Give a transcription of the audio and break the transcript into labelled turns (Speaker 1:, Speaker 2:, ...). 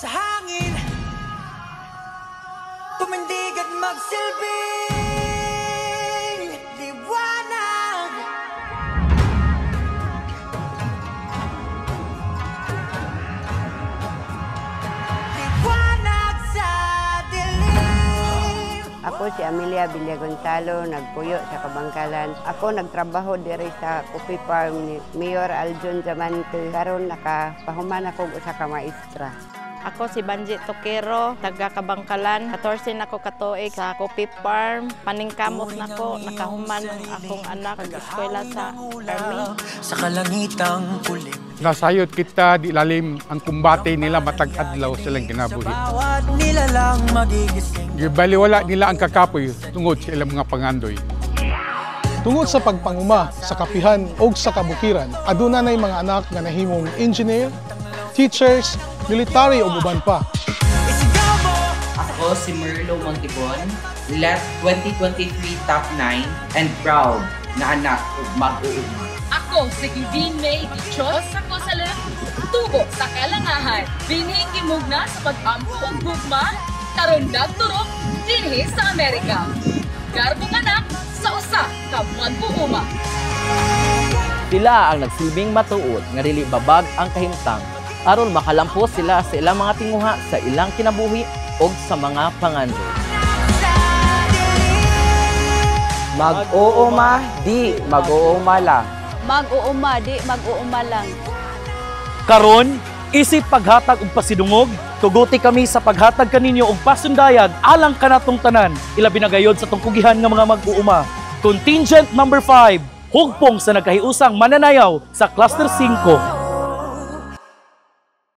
Speaker 1: sa hangin, tumindig at magsilbing liwanag. Liwanag sa dilim.
Speaker 2: Ako si Amelia Villa Gonzalo, nagpuyo sa Kabangkalan. Ako nagtrabaho diri sa coffee farm ni Mayor Aljon Zamante. Karon nakapahuman ako sa kamaestra.
Speaker 3: Ako si Banji Tokero, taga Kabangkalan. 14 ako katuig sa coffee farm. Paningkamot nako, nakahuman ang akong anak nag-eskwela sa army.
Speaker 1: Sa kalangitang kulim.
Speaker 4: Nasayot kita, di lalim ang kumbate nila matag-adlaw silang kinabuhi.
Speaker 1: Bawat nilalang magigising.
Speaker 4: Gibaliwala nila ang kakapoy tungod sa ilang mga pangandoy.
Speaker 5: Tungod sa pagpanguma, sa kapihan o sa kabukiran, aduna nay mga anak nga nahimong engineer, teachers, military o uban pa.
Speaker 6: Ako si Merlo Montibon, left 2023 top 9 and proud na anak ug mag-uuma.
Speaker 7: Ako si Givine May Dichos, ako sa tubo sa kalangahan. Bining gimugna sa pag-ampo og gugma, karon nagturok dinhi sa Amerika. Garbong anak sa usa ka mag-uuma.
Speaker 8: Sila ang nagsilbing matuod nga dili babag ang kahimtang aron makalampos sila sa ilang mga tinguha sa ilang kinabuhi o sa mga pangandoy.
Speaker 9: Mag-uuma, di mag-uuma lang.
Speaker 3: Mag-uuma, di mag-uuma lang.
Speaker 8: Karon, isip paghatag og pasidungog, tuguti kami sa paghatag kaninyo og pasundayag alang kanatong tanan, ilabi na gayod sa tungkugihan nga mga mag-uuma. Contingent number 5, hugpong sa nagkahiusang mananayaw sa Cluster 5.